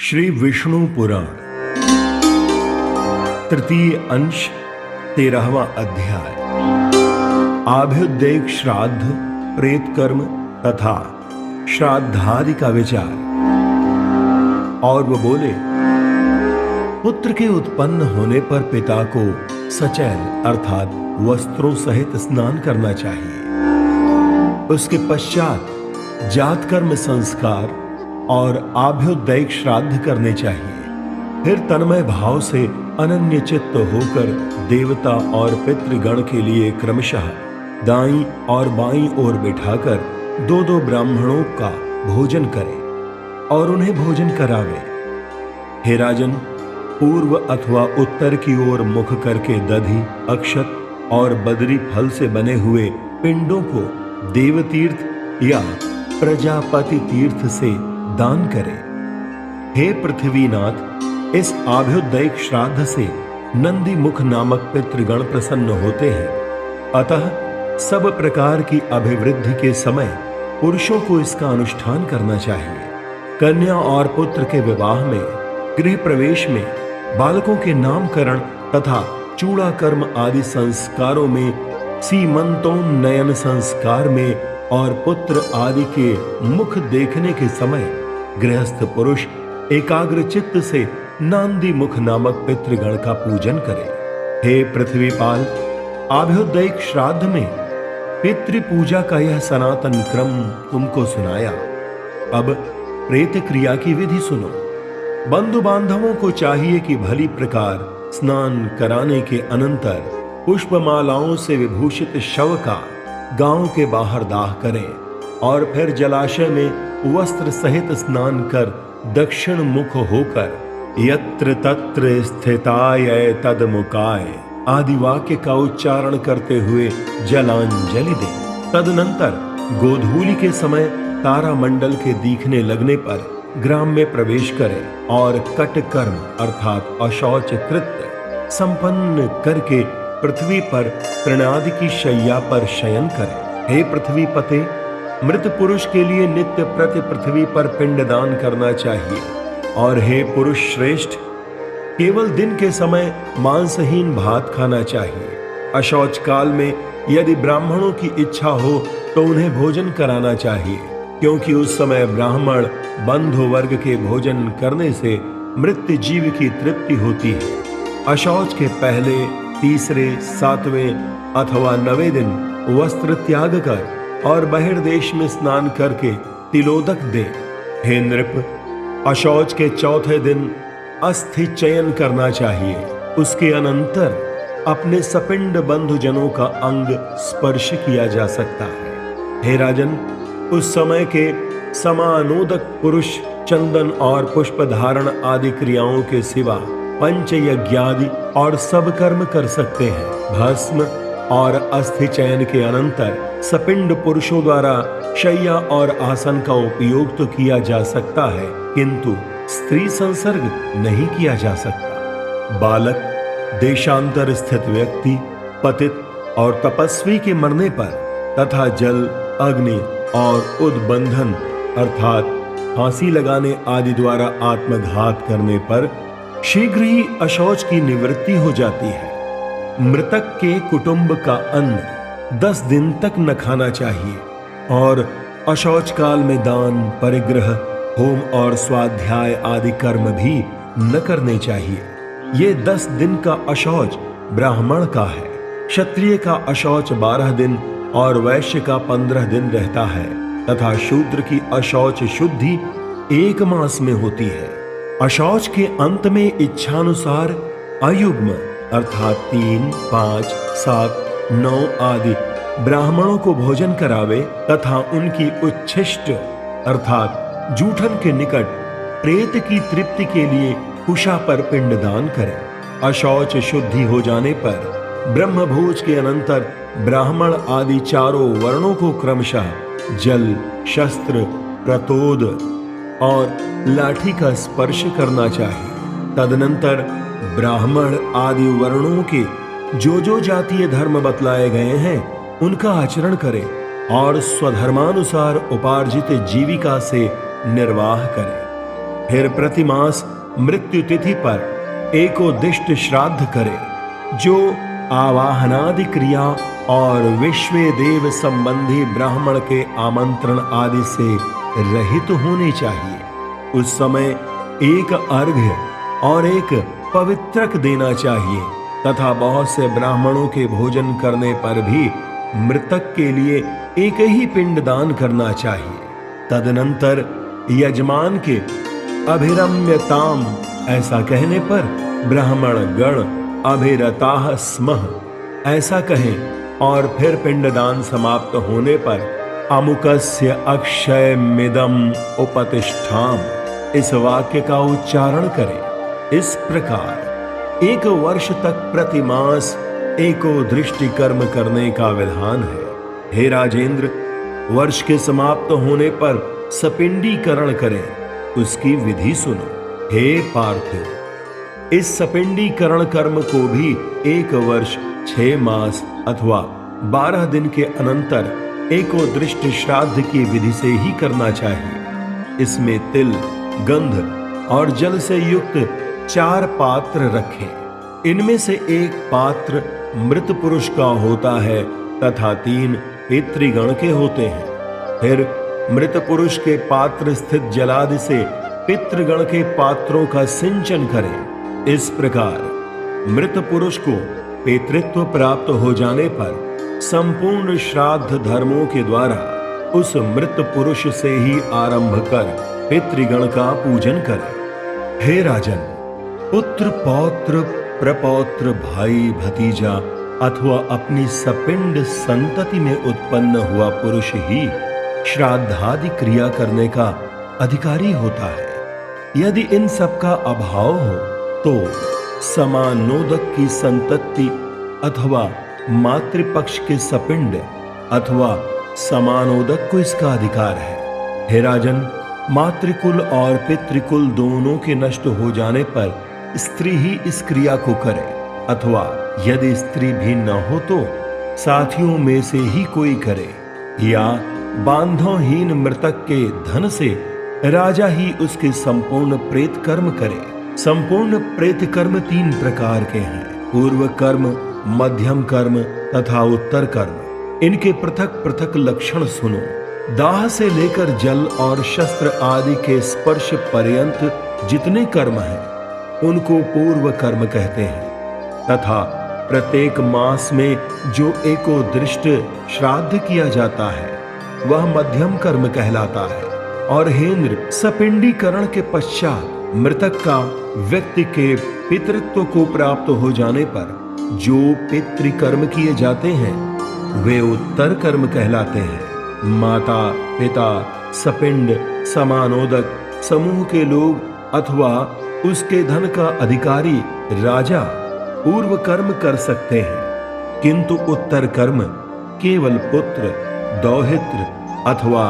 श्री विष्णु पुराण तृतीय अंश 13वां अध्याय। आभ्युदय श्राद्ध, प्रेत कर्म तथा श्राद्धादि का विचार। और वो बोले, पुत्र के उत्पन्न होने पर पिता को सचैल अर्थात वस्त्रों सहित स्नान करना चाहिए। उसके पश्चात जात कर्म संस्कार और आभ्युदय श्राद्ध करने चाहिए। फिर तन्मय भाव से अनन्य चित्त होकर देवता और पितृगण के लिए क्रमशः दाईं और बाईं ओर बिठाकर दो दो ब्राह्मणों का भोजन करे और उन्हें भोजन करावे। हे राजन, पूर्व अथवा उत्तर की ओर मुख करके दधि, अक्षत और बदरी फल से बने हुए पिंडों को देवतीर्थ या प्रजापति तीर्थ से दान करे। हे पृथ्वीनाथ, इस आभ्युदय श्राद्ध से नंदी मुख नामक पितृगण प्रसन्न होते हैं। अतः सब प्रकार की अभिवृद्धि के समय पुरुषों को इसका अनुष्ठान करना चाहिए। कन्या और पुत्र के विवाह में, गृह प्रवेश में, बालकों के नामकरण तथा चूड़ा कर्म आदि संस्कारों में, सीमंतोन्नयन संस्कार में और पुत्र आदि के मुख देखने के समय गृहस्थ पुरुष एकाग्र चित्त से नांदी मुख नामक पितृगण का पूजन करे। हे पृथ्वीपाल, आभ्युदय श्राद्ध में पितृ पूजा का यह सनातन क्रम तुमको सुनाया। अब प्रेत क्रिया की विधि सुनो। बंधु बांधवों को चाहिए कि भली प्रकार स्नान कराने के अनंतर पुष्पमालाओं से विभूषित शव का गांव के बाहर दाह करें और फिर जलाशय में वस्त्र सहित स्नान कर दक्षिण मुख होकर यत्र तत्र स्थिताय तदमुकाय आदि वाक्य का उच्चारण करते हुए जलांजलि दे। तदनंतर गोधूलि के समय तारामंडल के दिखने लगने पर ग्राम में प्रवेश करें और कट कर्म अर्थात अशौच कृत्य संपन्न करके पृथ्वी पर तृणादि की शैया पर शयन करें। हे पृथ्वीपते, मृत पुरुष के लिए नित्य प्रति पृथ्वी पर पिंडदान करना चाहिए। और हे पुरुष श्रेष्ठ, केवल दिन के समय मांसहीन भात खाना चाहिए। अशौच काल में यदि ब्राह्मणों की इच्छा हो तो उन्हें भोजन कराना चाहिए, क्योंकि उस समय ब्राह्मण बंधु वर्ग के भोजन करने से मृत जीव की तृप्ति होती है। अशौच के पहले, तीसरे, सातवें अथवा 9वें दिन वस्त्र त्याग कर और बहिर्देश में स्नान करके तिलोदक दे। हे नृप, अशौच के चौथे दिन अस्थि चयन करना चाहिए। उसके अनंतर अपने सपिंड बंधुजनों का अंग स्पर्श किया जा सकता है। हे राजन, उस समय के समानोदक पुरुष चंदन और पुष्प धारण आदि क्रियाओं के सिवा पंच यज्ञादि और सब कर्म कर सकते हैं। भस्म और अस्थि चयन के अनंतर सपिंड पुरुषों द्वारा शैया और आसन का उपयोग तो किया जा सकता है, किंतु स्त्री संसर्ग नहीं किया जा सकता। बालक, देशांतर स्थित व्यक्ति, पतित और तपस्वी के मरने पर तथा जल, अग्नि और उद्बंधन अर्थात फांसी लगाने आदि द्वारा आत्मघात करने पर शीघ्र ही अशौच की निवृत्ति हो जाती है। मृतक के कुटुंब का अन्न 10 दिन तक न खाना चाहिए और अशौच काल में दान, परिग्रह, होम और स्वाध्याय आदि कर्म भी न करने चाहिए। ये 10 दिन का अशौच ब्राह्मण का है। क्षत्रिय का अशौच 12 दिन और वैश्य का 15 दिन रहता है तथा शूद्र की अशौच शुद्धि 1 मास में होती है। अशौच के अंत में इच्छानुसार अयुग्म अर्थात 3, 5, 7, 9 आदि ब्राह्मणों को भोजन करावे तथा उनकी उच्छिष्ट अर्थात जूठन के निकट प्रेत की तृप्ति के लिए कुशा पर पिंडदान करे। अशौच शुद्धि हो जाने पर ब्रह्मभोज के अनंतर ब्राह्मण आदि चारों वर्णों को क्रमशः जल, शस्त्र, प्रतोद और लाठी का स्पर्श करना चाहिए। तदनंतर ब्राह्मण आदि वर्णों के जो जातीय धर्म बतलाए गए हैं उनका आचरण करें और स्वधर्मानुसार उपार्जित जीविका से निर्वाह करें। फिर प्रतिमास मृत्यु तिथि पर एकोदिष्ट श्राद्ध करे, जो आवाहनादि क्रिया और विश्व देव संबंधी ब्राह्मण के आमंत्रण आदि से रहित होने चाहिए। उस समय एक अर्घ्य और एक पवित्रक देना चाहिए तथा बहुत से ब्राह्मणों के भोजन करने पर भी मृतक के लिए एक ही पिंड दान करना चाहिए। तदनंतर यजमान के अभिरम्यताम ऐसा कहने पर ब्राह्मण गण अभिरताः स्मः ऐसा कहें और फिर पिंडदान समाप्त होने पर अमुकस्य अक्षयमिदं उपतिष्ठाम इस वाक्य का उच्चारण करें। इस प्रकार 1 वर्ष तक प्रतिमास एको दृष्टि कर्म करने का विधान है। हे राजेंद्र, वर्ष के समाप्त होने पर सपिंडीकरण करें, उसकी विधि सुनो। हे पार्थिव, इस सपिंडीकरण कर्म को भी 1 वर्ष 6 मास अथवा 12 दिन के अनंतर एको दृष्टि श्राद्ध की विधि से ही करना चाहिए। इसमें तिल, गंध और जल से युक्त 4 पात्र रखें। इनमें से एक पात्र मृत पुरुष का होता है तथा 3 पितृगण के होते हैं। फिर मृत पुरुष के पात्र स्थित जलादि से पितृगण के पात्रों का सिंचन करें। इस प्रकार मृत पुरुष को पितृत्व प्राप्त हो जाने पर संपूर्ण श्राद्ध धर्मों के द्वारा उस मृत पुरुष से ही आरंभ कर पितृगण का पूजन करें। हे राजन, पुत्र, पौत्र, प्रपौत्र, भाई, भतीजा अथवा अपनी सपिंड संतति में उत्पन्न हुआ पुरुष ही श्राद्धादि क्रिया करने का अधिकारी होता है। यदि इन सब का अभाव हो तो समानोदक की संतति अथवा मातृपक्ष के सपिंड अथवा समानोदक को इसका अधिकार है। हे राजन, मातृकुल और पितृकुल दोनों के नष्ट हो जाने पर स्त्री ही इस क्रिया को करे, अथवा यदि स्त्री भी न हो तो साथियों में से ही कोई करे, या बांधवहीन मृतक के धन से राजा ही उसके संपूर्ण प्रेत कर्म करे। संपूर्ण प्रेत कर्म 3 प्रकार के हैं: पूर्व कर्म, मध्यम कर्म तथा उत्तर कर्म। इनके पृथक पृथक लक्षण सुनो। दाह से लेकर जल और शस्त्र आदि के स्पर्श पर्यंत जितने कर्म हैं उनको पूर्व कर्म कहते हैं, तथा प्रत्येक मास में जो एको दृष्ट श्राद्ध किया जाता है वह मध्यम कर्म कहलाता है। और हेन्द्र, सपिंडीकरण के पश्चात मृतक का व्यक्ति के पितृत्व को प्राप्त हो जाने पर जो पितृकर्म किए जाते हैं वे उत्तर कर्म कहलाते हैं। माता, पिता, सपिंड, समानोदक समूह के लोग अथवा उसके धन का अधिकारी राजा पूर्व कर्म कर सकते हैं, किंतु उत्तर कर्म केवल पुत्र, दौहित्र अथवा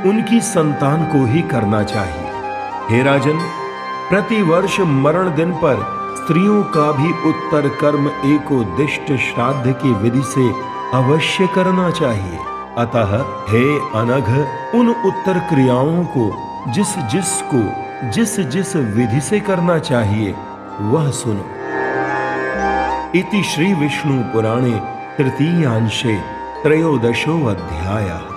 उनकी संतान को ही करना चाहिए। हे राजन, प्रति वर्ष मरण दिन पर स्त्रियों का भी उत्तर कर्म एकोदिष्ट श्राद्ध की विधि से अवश्य करना चाहिए। अतः हे अनघ, उन उत्तर क्रियाओं को जिस जिस विधि से करना चाहिए वह सुनो। इति श्री विष्णु पुराणे तृतीयांशे 13 अध्यायः।